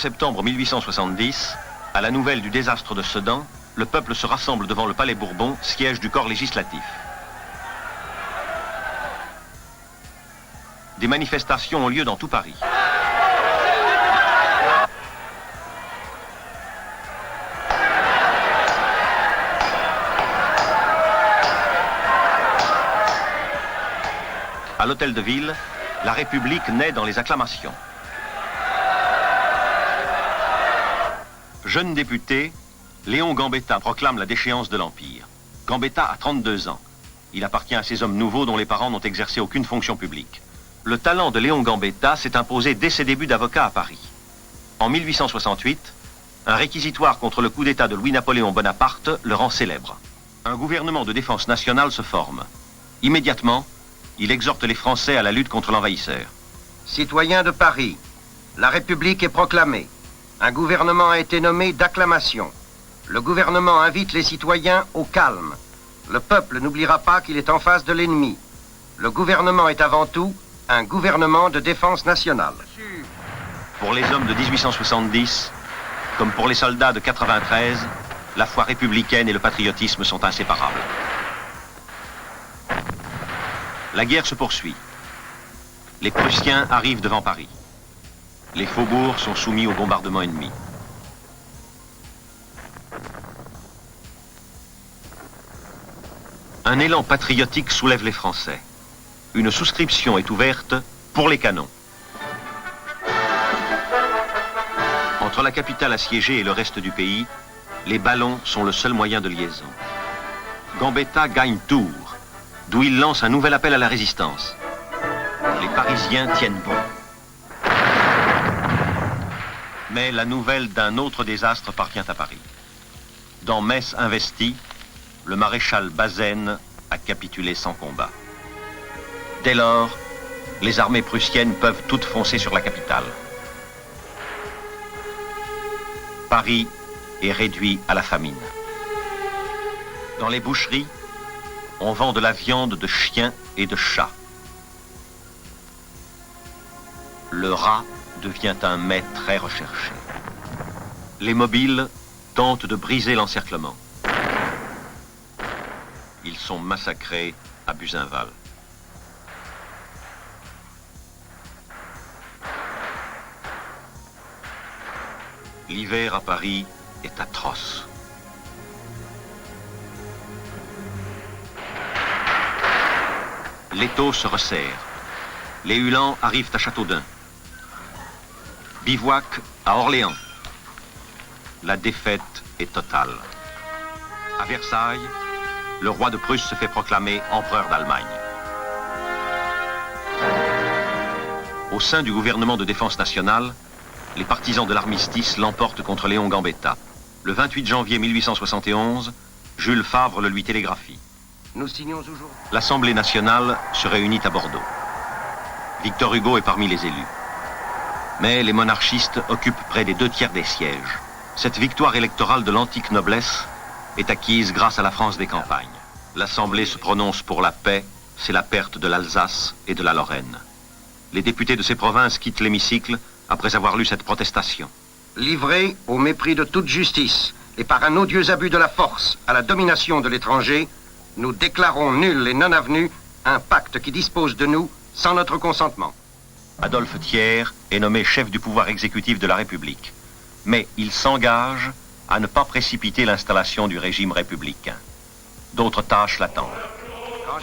septembre 1870, à la nouvelle du désastre de Sedan, le peuple se rassemble devant le Palais Bourbon, siège du corps législatif. Des manifestations ont lieu dans tout Paris. À l'Hôtel de Ville, la République naît dans les acclamations. Jeune député, Léon Gambetta proclame la déchéance de l'Empire. Gambetta a 32 ans. Il appartient à ces hommes nouveaux dont les parents n'ont exercé aucune fonction publique. Le talent de Léon Gambetta s'est imposé dès ses débuts d'avocat à Paris. En 1868, un réquisitoire contre le coup d'État de Louis-Napoléon Bonaparte le rend célèbre. Un gouvernement de défense nationale se forme. Immédiatement, il exhorte les Français à la lutte contre l'envahisseur. Citoyens de Paris, la République est proclamée. Un gouvernement a été nommé d'acclamation. Le gouvernement invite les citoyens au calme. Le peuple n'oubliera pas qu'il est en face de l'ennemi. Le gouvernement est avant tout un gouvernement de défense nationale. Pour les hommes de 1870, comme pour les soldats de 93, la foi républicaine et le patriotisme sont inséparables. La guerre se poursuit. Les Prussiens arrivent devant Paris. Les faubourgs sont soumis au bombardement ennemi. Un élan patriotique soulève les Français. Une souscription est ouverte pour les canons. Entre la capitale assiégée et le reste du pays, les ballons sont le seul moyen de liaison. Gambetta gagne Tours, d'où il lance un nouvel appel à la résistance. Les Parisiens tiennent bon. Mais la nouvelle d'un autre désastre parvient à Paris. Dans Metz investie, le maréchal Bazaine a capitulé sans combat. Dès lors, les armées prussiennes peuvent toutes foncer sur la capitale. Paris est réduit à la famine. Dans les boucheries, on vend de la viande de chien et de chat. Le rat devient un mets très recherché. Les mobiles tentent de briser l'encerclement. Ils sont massacrés à Buzenval. L'hiver à Paris est atroce. L'étau se resserre. Les Uhlans arrivent à Châteaudun. Bivouac à Orléans. La défaite est totale. À Versailles, le roi de Prusse se fait proclamer empereur d'Allemagne. Au sein du gouvernement de défense nationale, les partisans de l'armistice l'emportent contre Léon Gambetta. Le 28 janvier 1871, Jules Favre le lui télégraphie. Nous signons aujourd'hui. L'Assemblée nationale se réunit à Bordeaux. Victor Hugo est parmi les élus. Mais les monarchistes occupent près des 2/3 des sièges. Cette victoire électorale de l'antique noblesse est acquise grâce à la France des campagnes. L'Assemblée se prononce pour la paix, c'est la perte de l'Alsace et de la Lorraine. Les députés de ces provinces quittent l'hémicycle après avoir lu cette protestation. Livrés au mépris de toute justice et par un odieux abus de la force à la domination de l'étranger, nous déclarons nul et non avenu un pacte qui dispose de nous sans notre consentement. Adolphe Thiers est nommé chef du pouvoir exécutif de la République. Mais il s'engage à ne pas précipiter l'installation du régime républicain. D'autres tâches l'attendent.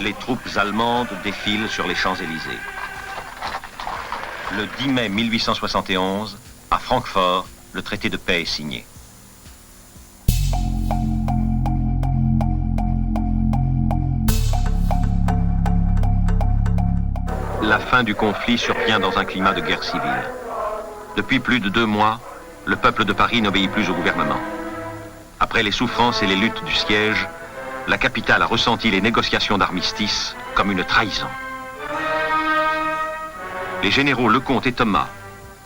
Les troupes allemandes défilent sur les Champs-Élysées. Le 10 mai 1871, à Francfort, le traité de paix est signé. La fin du conflit survient dans un climat de guerre civile. Depuis plus de 2 mois, le peuple de Paris n'obéit plus au gouvernement. Après les souffrances et les luttes du siège, la capitale a ressenti les négociations d'armistice comme une trahison. Les généraux Lecomte et Thomas,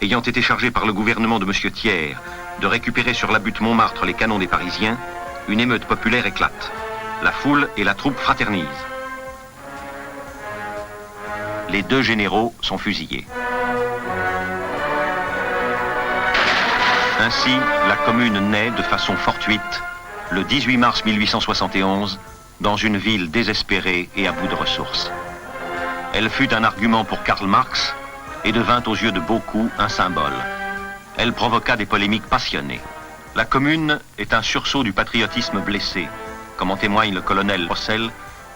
ayant été chargés par le gouvernement de M. Thiers de récupérer sur la butte Montmartre les canons des Parisiens, une émeute populaire éclate. La foule et la troupe fraternisent. Les 2 généraux sont fusillés. Ainsi, la commune naît de façon fortuite le 18 mars 1871 dans une ville désespérée et à bout de ressources. Elle fut un argument pour Karl Marx et devint aux yeux de beaucoup un symbole. Elle provoqua des polémiques passionnées. La commune est un sursaut du patriotisme blessé, comme en témoigne le colonel Rossel,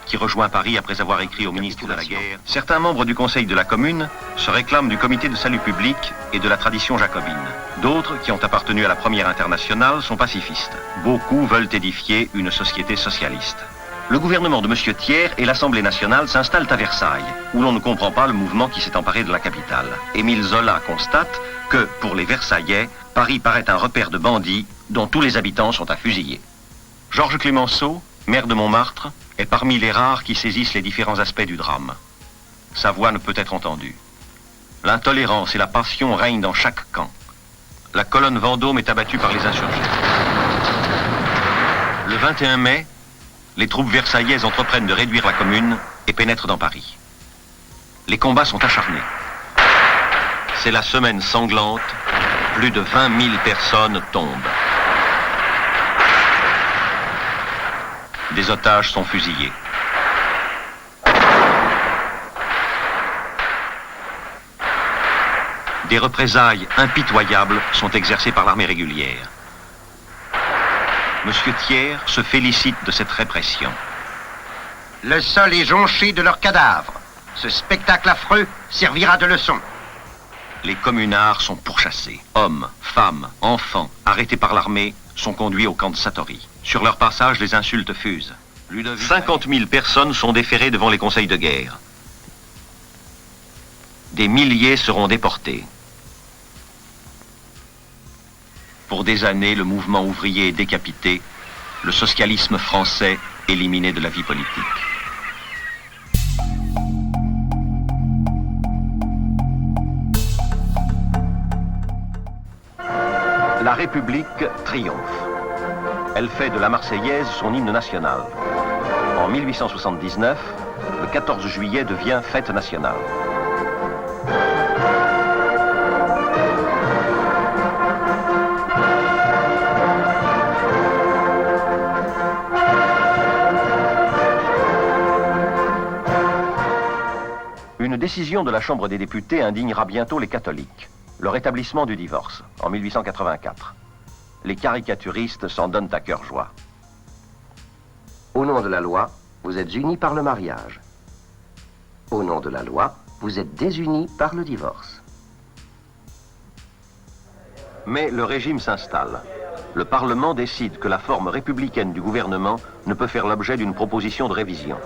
qui rejoint Paris après avoir écrit au ministre de la Guerre. Certains membres du conseil de la commune se réclament du comité de salut public et de la tradition jacobine. D'autres, qui ont appartenu à la première internationale, sont pacifistes. Beaucoup veulent édifier une société socialiste. Le gouvernement de M. Thiers et l'Assemblée nationale s'installent à Versailles, où l'on ne comprend pas le mouvement qui s'est emparé de la capitale. Émile Zola constate que, pour les Versaillais, Paris paraît un repère de bandits dont tous les habitants sont à fusiller. Georges Clemenceau, maire de Montmartre, est parmi les rares qui saisissent les différents aspects du drame. Sa voix ne peut être entendue. L'intolérance et la passion règnent dans chaque camp. La colonne Vendôme est abattue par les insurgés. Le 21 mai, les troupes versaillaises entreprennent de réduire la commune et pénètrent dans Paris. Les combats sont acharnés. C'est la semaine sanglante, plus de 20 000 personnes tombent. Des otages sont fusillés. Des représailles impitoyables sont exercées par l'armée régulière. Monsieur Thiers se félicite de cette répression. Le sol est jonché de leurs cadavres. Ce spectacle affreux servira de leçon. Les communards sont pourchassés. Hommes, femmes, enfants, arrêtés par l'armée, sont conduits au camp de Satory. Sur leur passage, les insultes fusent. 50 000 personnes sont déférées devant les conseils de guerre. Des milliers seront déportés. Pour des années, le mouvement ouvrier est décapité, le socialisme français éliminé de la vie politique. La République triomphe. Elle fait de la Marseillaise son hymne national. En 1879, le 14 juillet devient fête nationale. Une décision de la Chambre des députés indignera bientôt les catholiques. Le rétablissement du divorce, en 1884. Les caricaturistes s'en donnent à cœur joie. Au nom de la loi, vous êtes unis par le mariage. Au nom de la loi, vous êtes désunis par le divorce. Mais le régime s'installe. Le Parlement décide que la forme républicaine du gouvernement ne peut faire l'objet d'une proposition de révision.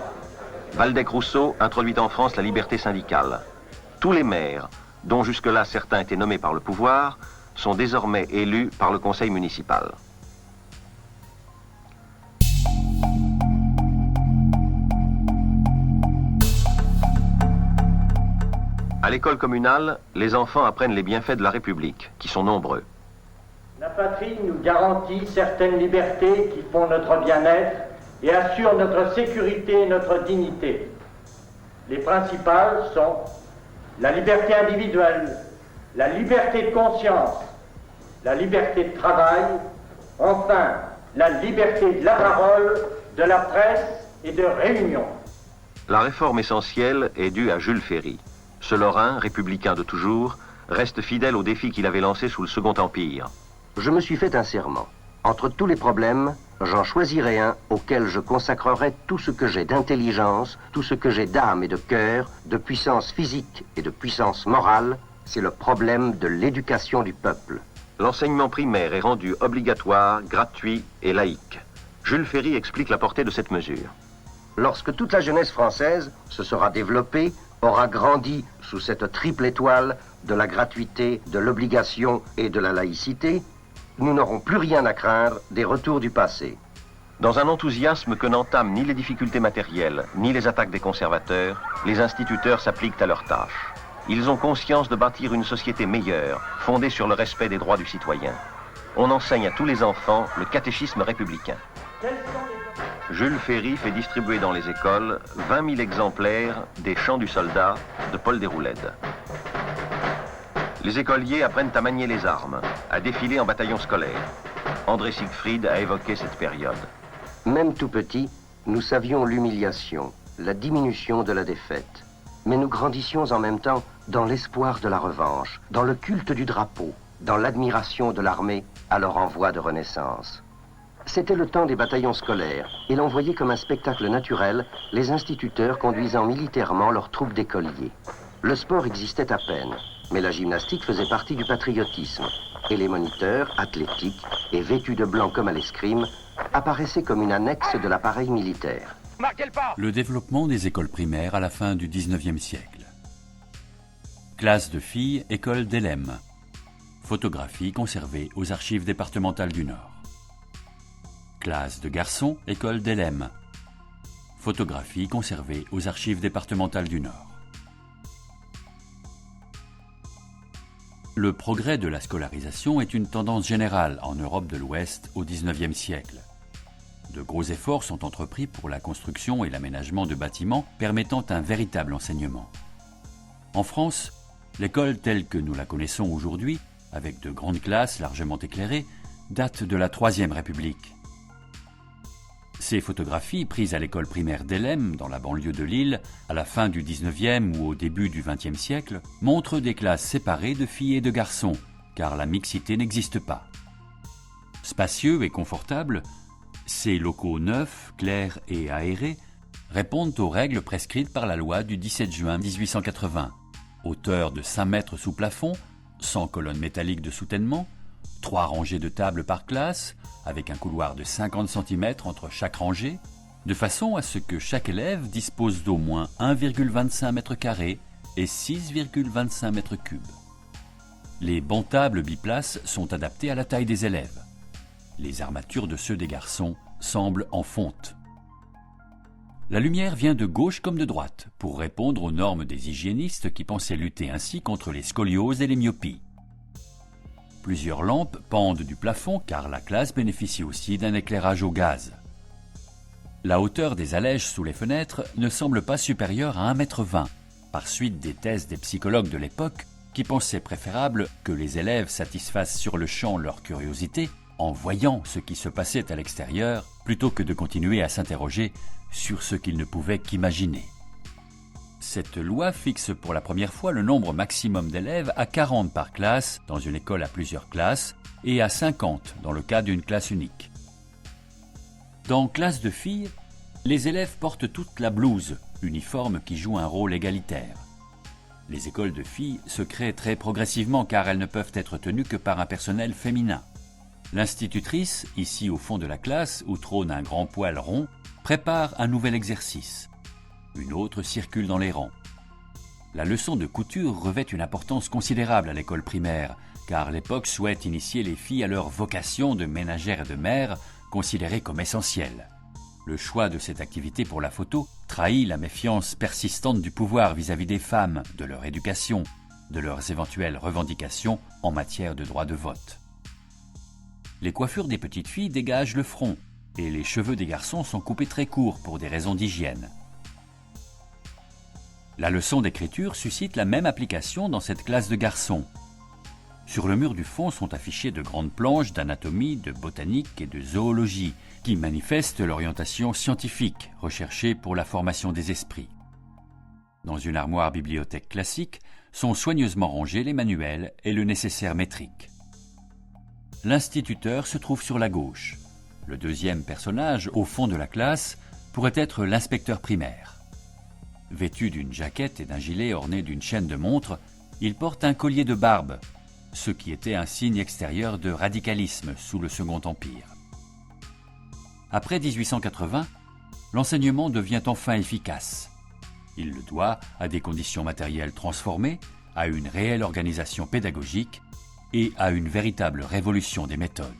Waldeck-Rousseau introduit en France la liberté syndicale. Tous les maires, dont jusque-là certains étaient nommés par le pouvoir, sont désormais élus par le conseil municipal. À l'école communale, les enfants apprennent les bienfaits de la République, qui sont nombreux. La patrie nous garantit certaines libertés qui font notre bien-être et assurent notre sécurité et notre dignité. Les principales sont la liberté individuelle, la liberté de conscience, la liberté de travail, enfin la liberté de la parole, de la presse et de réunion. La réforme essentielle est due à Jules Ferry. Ce Lorrain, républicain de toujours, reste fidèle au défi qu'il avait lancé sous le Second Empire. Je me suis fait un serment. Entre tous les problèmes, j'en choisirai un auquel je consacrerai tout ce que j'ai d'intelligence, tout ce que j'ai d'âme et de cœur, de puissance physique et de puissance morale. C'est le problème de l'éducation du peuple. L'enseignement primaire est rendu obligatoire, gratuit et laïque. Jules Ferry explique la portée de cette mesure. Lorsque toute la jeunesse française se sera développée, aura grandi sous cette triple étoile de la gratuité, de l'obligation et de la laïcité, nous n'aurons plus rien à craindre des retours du passé. Dans un enthousiasme que n'entament ni les difficultés matérielles, ni les attaques des conservateurs, les instituteurs s'appliquent à leur tâche. Ils ont conscience de bâtir une société meilleure, fondée sur le respect des droits du citoyen. On enseigne à tous les enfants le catéchisme républicain. Jules Ferry fait distribuer dans les écoles 20 000 exemplaires des Chants du soldat de Paul Déroulède. Les écoliers apprennent à manier les armes, à défiler en bataillon scolaire. André Siegfried a évoqué cette période. Même tout petit, nous savions l'humiliation, la diminution de la défaite. Mais nous grandissions en même temps dans l'espoir de la revanche, dans le culte du drapeau, dans l'admiration de l'armée à leur envoi de renaissance. C'était le temps des bataillons scolaires, et l'on voyait comme un spectacle naturel les instituteurs conduisant militairement leurs troupes d'écoliers. Le sport existait à peine, mais la gymnastique faisait partie du patriotisme, et les moniteurs, athlétiques et vêtus de blanc comme à l'escrime, apparaissaient comme une annexe de l'appareil militaire. Le développement des écoles primaires à la fin du XIXe siècle. Classe de filles, école d'Elem. Photographie conservée aux archives départementales du Nord. Classe de garçons, école d'Elem. Photographie conservée aux archives départementales du Nord. Le progrès de la scolarisation est une tendance générale en Europe de l'Ouest au XIXe siècle. De gros efforts sont entrepris pour la construction et l'aménagement de bâtiments permettant un véritable enseignement. En France, l'école telle que nous la connaissons aujourd'hui, avec de grandes classes largement éclairées, date de la Troisième République. Ces photographies prises à l'école primaire d'Elem, dans la banlieue de Lille, à la fin du XIXe ou au début du XXe siècle, montrent des classes séparées de filles et de garçons, car la mixité n'existe pas. Spacieux et confortables, ces locaux neufs, clairs et aérés répondent aux règles prescrites par la loi du 17 juin 1880. Hauteur de 5 mètres sous plafond, sans colonne métallique de soutènement, 3 rangées de tables par classe, avec un couloir de 50 cm entre chaque rangée, de façon à ce que chaque élève dispose d'au moins 1,25 m² et 6,25 m3. Les bancs tables biplaces sont adaptés à la taille des élèves. Les armatures de ceux des garçons semblent en fonte. La lumière vient de gauche comme de droite, pour répondre aux normes des hygiénistes qui pensaient lutter ainsi contre les scolioses et les myopies. Plusieurs lampes pendent du plafond car la classe bénéficie aussi d'un éclairage au gaz. La hauteur des allèges sous les fenêtres ne semble pas supérieure à 1,20 m, par suite des thèses des psychologues de l'époque qui pensaient préférable que les élèves satisfassent sur le champ leur curiosité en voyant ce qui se passait à l'extérieur, plutôt que de continuer à s'interroger sur ce qu'ils ne pouvaient qu'imaginer. Cette loi fixe pour la première fois le nombre maximum d'élèves à 40 par classe dans une école à plusieurs classes et à 50 dans le cas d'une classe unique. Dans classe de filles, les élèves portent toute la blouse, uniforme qui joue un rôle égalitaire. Les écoles de filles se créent très progressivement car elles ne peuvent être tenues que par un personnel féminin. L'institutrice, ici au fond de la classe où trône un grand poêle rond, prépare un nouvel exercice. Une autre circule dans les rangs. La leçon de couture revêt une importance considérable à l'école primaire, car l'époque souhaite initier les filles à leur vocation de ménagère et de mère, considérée comme essentielle. Le choix de cette activité pour la photo trahit la méfiance persistante du pouvoir vis-à-vis des femmes, de leur éducation, de leurs éventuelles revendications en matière de droit de vote. Les coiffures des petites filles dégagent le front, et les cheveux des garçons sont coupés très courts pour des raisons d'hygiène. La leçon d'écriture suscite la même application dans cette classe de garçons. Sur le mur du fond sont affichées de grandes planches d'anatomie, de botanique et de zoologie, qui manifestent l'orientation scientifique recherchée pour la formation des esprits. Dans une armoire bibliothèque classique sont soigneusement rangés les manuels et le nécessaire métrique. L'instituteur se trouve sur la gauche. Le deuxième personnage, au fond de la classe, pourrait être l'inspecteur primaire. Vêtu d'une jaquette et d'un gilet orné d'une chaîne de montre, il porte un collier de barbe, ce qui était un signe extérieur de radicalisme sous le Second Empire. Après 1880, l'enseignement devient enfin efficace. Il le doit à des conditions matérielles transformées, à une réelle organisation pédagogique et à une véritable révolution des méthodes.